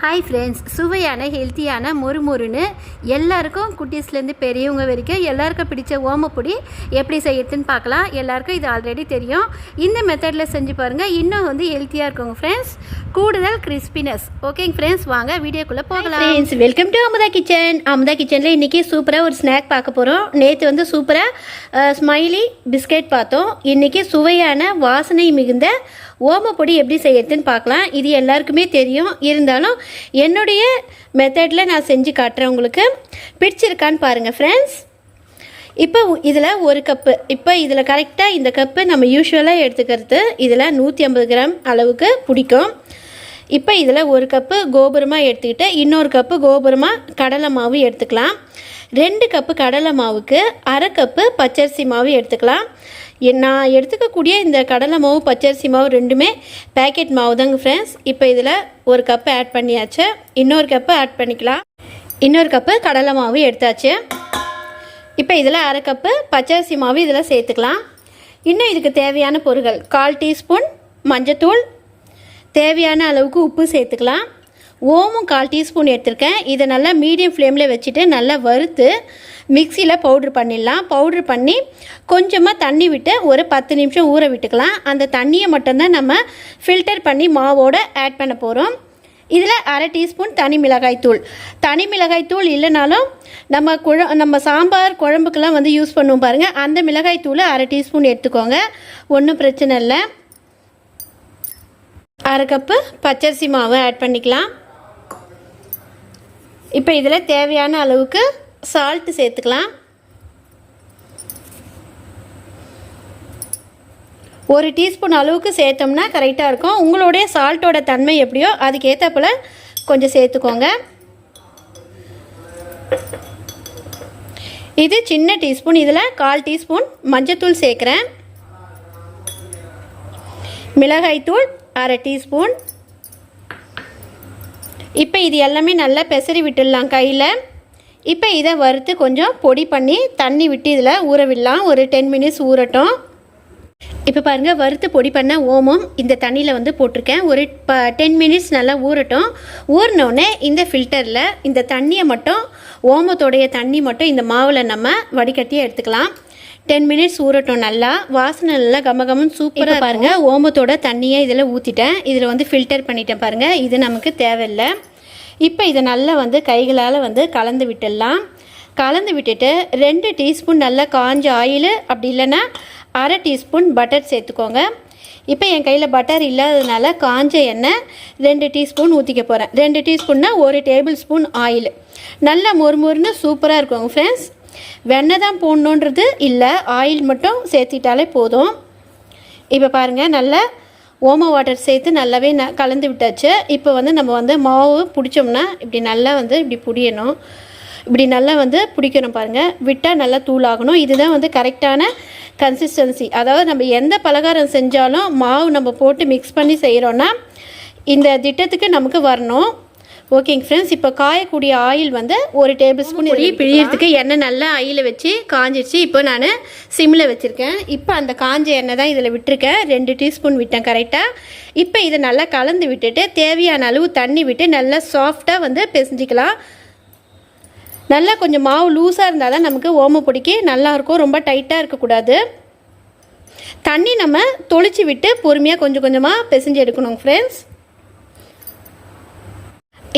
Hi friends, சுவையான ஹெல்த்தியான மொறுமொறுன்னு எல்லாருக்கும் குட்டீஸ்லேருந்து பெரியவங்க வரைக்கும் எல்லாருக்கும் பிடிச்ச ஓமப்பொடி எப்படி செய்யறதுன்னு பார்க்கலாம். எல்லாருக்கும் இது ஆல்ரெடி தெரியும். இந்த மெத்தடில் செஞ்சு பாருங்கள், இன்னும் ஹெல்த்தியாக இருக்குங்க ஃப்ரெண்ட்ஸ். கூடுதல் கிறிஸ்பினஸ். ஓகேங்க ஃப்ரெண்ட்ஸ், வாங்க வீடியோக்குள்ளே போகலாம். Friends, welcome to Amudha kitchen. Amudha கிச்சனில் இன்றைக்கி சூப்பராக ஒரு ஸ்நாக் பார்க்க போகிறோம். நேற்று சூப்பராக ஸ்மைலி பிஸ்கெட் பார்த்தோம். இன்றைக்கி சுவையான வாசனை மிகுந்த ஓமப்பொடி எப்படி செய்யறதுன்னு பார்க்கலாம். இது எல்லாருக்குமே தெரியும், இருந்தாலும் என்னுடைய மெத்தடில் நான் செஞ்சு காட்டுறேன். உங்களுக்கு பிடிச்சிருக்கான்னு பாருங்கள் ஃப்ரெண்ட்ஸ். இப்போ இதில் ஒரு கப்பு, இப்போ இதில் கரெக்டாக இந்த கப்பு நம்ம யூஸ்வலாக எடுத்துக்கிறது இதில் 150 கிராம் அளவுக்கு பிடிக்கும். இப்போ இதில் ஒரு கப்பு கோபுரமாக எடுத்துக்கிட்டு இன்னொரு கப்பு கோபுரமாக கடலை மாவு எடுத்துக்கலாம். 2 கப்பு கடலை மாவுக்கு அரை கப்பு பச்சரிசி மாவு எடுத்துக்கலாம். நான் எடுத்துக்கக்கூடிய இந்த கடலை மாவு பச்சரிசி மாவு ரெண்டுமே பேக்கெட் மாவு தாங்க ஃப்ரெண்ட்ஸ். இப்போ இதில் ஒரு கப்பு ஆட் பண்ணியாச்சு, இன்னொரு கப்பு ஆட் பண்ணிக்கலாம். இன்னொரு கப்பு கடலை மாவு எடுத்தாச்சு. இப்போ இதில் அரை கப்பு பச்சரிசி மாவு இதில் சேர்த்துக்கலாம். இன்னும் இதுக்கு தேவையான பொருட்கள் 1/4 டீஸ்பூன் மஞ்சத்தூள், தேவையான அளவுக்கு உப்பு சேர்த்துக்கலாம். ஓமும் 1/4 டீஸ்பூன் எடுத்திருக்கேன். இதை நல்லா மீடியம் ஃப்ளேமில் வச்சுட்டு நல்லா வறுத்து மிக்சியில் பவுட்ரு பண்ணிடலாம். பவுட்ரு பண்ணி கொஞ்சமாக தண்ணி விட்டு ஒரு 10 நிமிஷம் ஊற விட்டுக்கலாம். அந்த தண்ணியை மட்டும்தான் நம்ம ஃபில்டர் பண்ணி மாவோடு ஆட் பண்ண போகிறோம். இதில் அரை டீஸ்பூன் தனி மிளகாய்த்தூள். தனி மிளகாய்த்தூள் இல்லைனாலும் நம்ம சாம்பார் குழம்புக்கெல்லாம் யூஸ் பண்ணுவோம் பாருங்கள், அந்த மிளகாய்த்தூள் அரை டீஸ்பூன் எடுத்துக்கோங்க, ஒன்றும் பிரச்சனை இல்லை. அரை கப்பு பச்சரிசி மாவு ஆட் பண்ணிக்கலாம். இப்போ இதில் தேவையான அளவுக்கு சால்ட்டு சேர்த்துக்கலாம். 1 டீஸ்பூன் அளவுக்கு சேர்த்தோம்னா கரெக்டாக இருக்கும். உங்களுடைய சால்ட்டோட தன்மை எப்படியோ அதுக்கேற்றப்போல் கொஞ்சம் சேர்த்துக்கோங்க. இது சின்ன டீஸ்பூன். இதில் 1/4 டீஸ்பூன் மஞ்சத்தூள் சேர்க்குறேன். மிளகாய்த்தூள் அரை டீஸ்பூன். இப்போ இது எல்லாமே நல்லா பெசரி விட்டுடலாம் கையில். இப்போ இதை வறுத்து கொஞ்சம் பொடி பண்ணி தண்ணி விட்டு இதில் ஊற விடலாம். ஒரு 10 மினிட்ஸ் ஊறட்டும். இப்போ பாருங்கள், வறுத்து பொடி பண்ண ஓமம் இந்த தண்ணியில் போட்டிருக்கேன். ஒரு 10 மினிட்ஸ் நல்லா ஊறட்டும். ஊறினோடனே இந்த ஃபில்டரில் இந்த தண்ணியை மட்டும், ஓமத்தோடைய தண்ணி மட்டும் இந்த மாவில் நம்ம வடிகட்டி எடுத்துக்கலாம். 10 மினிட்ஸ் ஊறட்டும். நல்லா வாசனை நல்லா கமகமன்னு சூப்பராக பாருங்கள். ஓமத்தோட தண்ணியை இதில் ஊற்றிட்டேன். இதில் ஃபில்டர் பண்ணிட்டேன் பாருங்கள். இது நமக்கு தேவையில்லை. இப்போ இதை நல்லா கைகளால் கலந்து விட்டுடலாம். கலந்து விட்டுட்டு 2 டீஸ்பூன் நல்லா காஞ்ச ஆயில், அப்படி இல்லைன்னா அரை டீஸ்பூன் பட்டர் சேர்த்துக்கோங்க. இப்போ என் கையில் பட்டர் இல்லாததுனால காஞ்ச எண்ணெய் 2 டீஸ்பூன் ஊற்றிக்க போகிறேன். 2 டீஸ்பூன்னா 1 டேபிள் ஸ்பூன் ஆயில். நல்லா மொறுமொறுன்னு சூப்பராக இருக்குங்க ஃப்ரெண்ட்ஸ். வெண்ணெய் தான் போடணுன்றது இல்லை, ஆயில் மட்டும் சேர்த்திட்டாலே போதும். இப்போ பாருங்கள், நல்லா ஓம வாட்டர் சேர்த்து நல்லாவே கலந்து விட்டாச்சு. இப்போ நம்ம மாவு பிடிச்சோம்னா இப்படி நல்லா இப்படி பிடிக்கணும். இப்படி நல்லா பிடிக்கணும் பாருங்கள். விட்டால் நல்லா தூளாகணும். இதுதான் கரெக்டான கன்சிஸ்டன்சி. அதாவது நம்ம எந்த பலகாரம் செஞ்சாலும் மாவு நம்ம போட்டு மிக்ஸ் பண்ணி செய்கிறோன்னா இந்த திட்டத்துக்கு நமக்கு வரணும். ஓகேங்க ஃப்ரெண்ட்ஸ், இப்போ காயக்கூடிய ஆயில் 1 டேபிள் ஸ்பூன் பிழியறதுக்கு எண்ணெய் நல்லா ஆயில் வச்சு காஞ்சிடுச்சு. இப்போ நான் சிம்மில் வச்சுருக்கேன். இப்போ அந்த காஞ்ச எண்ணெய் தான் இதில் விட்டுருக்கேன். 2 டீஸ்பூன் விட்டேன் கரெக்டாக. இப்போ இதை நல்லா கலந்து விட்டுட்டு தேவையான அளவு தண்ணி விட்டு நல்லா சாஃப்டாக பிசைஞ்சிக்கலாம். நல்லா கொஞ்சம் மாவு லூஸாக இருந்தால் தான் நமக்கு ஓமப்பொடிக்கு நல்லாயிருக்கும். ரொம்ப டைட்டாக இருக்கக்கூடாது. தண்ணி நம்ம தொளிச்சு விட்டு பொறுமையாக கொஞ்சம் கொஞ்சமாக பிசைஞ்சு எடுக்கணும் ஃப்ரெண்ட்ஸ்.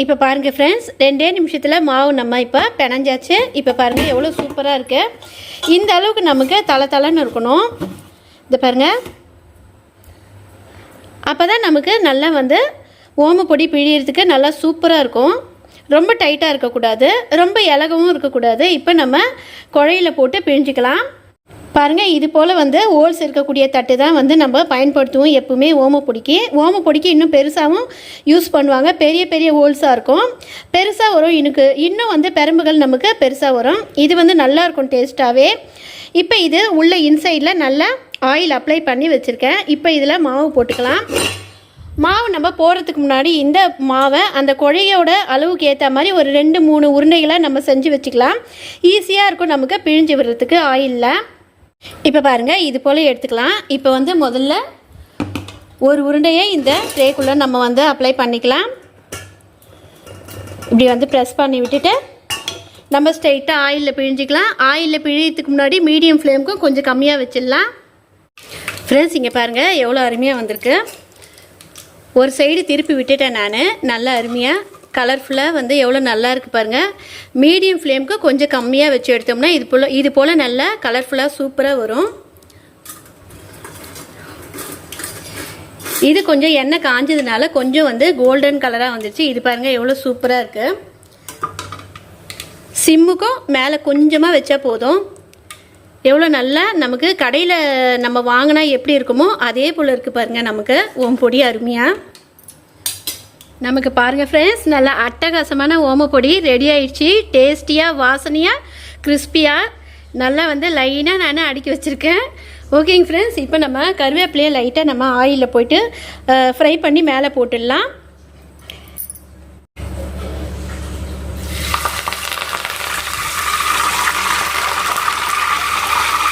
இப்போ பாருங்கள் ஃப்ரெண்ட்ஸ், 2 நிமிஷத்தில் மாவு நம்ம இப்போ பிணைஞ்சாச்சு. இப்போ பாருங்கள் எவ்வளோ சூப்பராக இருக்குது. இந்த அளவுக்கு நமக்கு தளன்னு இருக்கணும். இதை பாருங்கள், அப்போ தான் நமக்கு நல்லா ஓமப்பொடி பிழியறதுக்கு நல்லா சூப்பராக இருக்கும். ரொம்ப டைட்டாக இருக்கக்கூடாது, ரொம்ப இலகவும் இருக்கக்கூடாது. இப்போ நம்ம குழையில் போட்டு பிழிஞ்சிக்கலாம். பாருங்கள், இது போல் ஹோல்ஸ் இருக்கக்கூடிய தட்டு தான் நம்ம பயன்படுத்துவோம் எப்பவுமே ஓமப்பொடிக்கு. ஓமப்பொடிக்கு இன்னும் பெருசாகவும் யூஸ் பண்ணுவாங்க. பெரிய பெரிய ஹோல்ஸாக இருக்கும், பெருசாக வரும். இன்னும் பெரம்புகள் நமக்கு பெருசாக வரும். இது நல்லாயிருக்கும் டேஸ்ட்டாகவே. இப்போ இது உள்ள இன்சைடில் நல்லா ஆயில் அப்ளை பண்ணி வச்சுருக்கேன். இப்போ இதில் மாவு போட்டுக்கலாம். மாவு நம்ம போடுறதுக்கு முன்னாடி இந்த மாவை அந்த குழையோட அளவுக்கு ஏற்ற மாதிரி ஒரு 2-3 உருண்டைகளாக நம்ம செஞ்சு வச்சுக்கலாம். ஈஸியாக இருக்கும் நமக்கு பிழிஞ்சு விடுறதுக்கு ஆயிலில். இப்போ பாருங்கள், இது போல் எடுத்துக்கலாம். இப்போ முதல்ல ஒரு உருண்டையை இந்த ட்ரேக்குள்ளே நம்ம அப்ளை பண்ணிக்கலாம். இப்படி வந்து ப்ரெஸ் பண்ணி விட்டுட்டு நம்ம ஸ்ட்ரைட்டாக ஆயிலில் பிழிஞ்சிக்கலாம். ஆயிலில் பிழியத்துக்கு முன்னாடி மீடியம் ஃப்ளேமுக்கும் கொஞ்சம் கம்மியாக வச்சிடலாம். ஃப்ரெண்ட்ஸ் இங்கே பாருங்கள் எவ்வளோ அருமையாக வந்திருக்கு. ஒரு சைடு திருப்பி விட்டுட்டேன் நான். நல்லா அருமையாக கலர்ஃபுல்லாக வந்து எவ்வளோ நல்லா இருக்குது பாருங்கள். மீடியம் ஃப்ளேமுக்கு கொஞ்சம் கம்மியாக வச்சு எடுத்தோம்னா இது போல் நல்லா கலர்ஃபுல்லாக சூப்பராக வரும். இது கொஞ்சம் எண்ணெய் காஞ்சதுனால கொஞ்சம் வந்து கோல்டன் கலராக வந்துச்சு. இது பாருங்கள் எவ்வளோ சூப்பராக இருக்குது. சிம்முக்கும் மேலே கொஞ்சமாக வச்சா போதும். எவ்வளோ நல்லா நமக்கு கடையில் நம்ம வாங்கினா எப்படி இருக்குமோ அதே போல் இருக்குது பாருங்கள். நமக்கு ஓமப்பொடி அருமையாக நமக்கு பாருங்கள் ஃப்ரெண்ட்ஸ், நல்லா அட்டகாசமான ஓமப்பொடி ரெடி ஆயிடுச்சு. டேஸ்டியாக வாசனையாக கிறிஸ்பியாக நல்லா வந்து லைனாக நான் அடுக்கி வச்சுருக்கேன். ஓகேங்க ஃப்ரெண்ட்ஸ், இப்போ நம்ம கருவேப்பிலையை லைட்டாக நம்ம ஆயிலில் போய்ட்டு ஃப்ரை பண்ணி மேலே போட்டுடலாம்.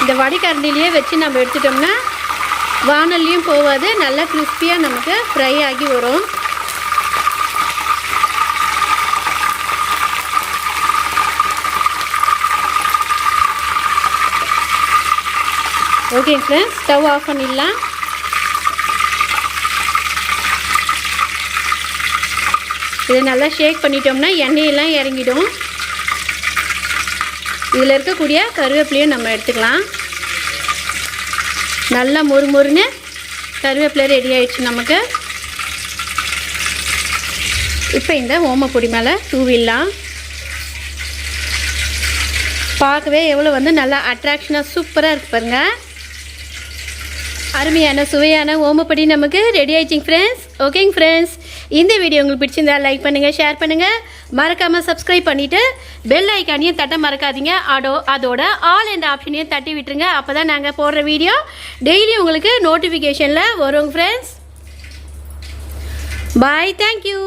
இந்த வடிகரண்டிலேயே வச்சு நம்ம எடுத்துட்டோம்னா வானல்லையும் போகாது, நல்லா கிறிஸ்பியாக நமக்கு ஃப்ரை ஆகி வரும். ஓகே ஃப்ரெண்ட்ஸ், ஸ்டவ் ஆஃப் பண்ணிடலாம். இதை நல்லா ஷேக் பண்ணிட்டோம்னா எண்ணெயெல்லாம் இறங்கிடும். இதில் இருக்கக்கூடிய கருவேப்பிலையும் நம்ம எடுத்துக்கலாம். நல்லா மொறுமொறுன்னு கருவேப்பிலை ரெடி ஆயிடுச்சு நமக்கு. இப்போ இந்த ஓமப்பொடி மேலே தூவிடலாம். பார்க்கவே எவ்வளோ வந்து நல்லா அட்ராக்ஷனாக சூப்பராக இருக்கு பாருங்கள். அருமையான சுவையான ஓமப்பொடி நமக்கு ரெடி ஆயிடுச்சிங்க ஃப்ரெண்ட்ஸ். ஓகேங்க ஃப்ரெண்ட்ஸ், இந்த வீடியோ உங்களுக்கு பிடிச்சிருந்தா லைக் பண்ணுங்கள், ஷேர் பண்ணுங்கள், மறக்காமல் சப்ஸ்கிரைப் பண்ணிவிட்டு பெல் ஐக்கானையும் தட்ட மறக்காதீங்க. அதோட ஆல் என்ற ஆப்ஷனையும் தட்டி விட்டுருங்க. அப்போ தான் நாங்கள் போடுற வீடியோ டெய்லி உங்களுக்கு நோட்டிஃபிகேஷனில் வரும் ஃப்ரெண்ட்ஸ். பாய், தேங்க்யூ.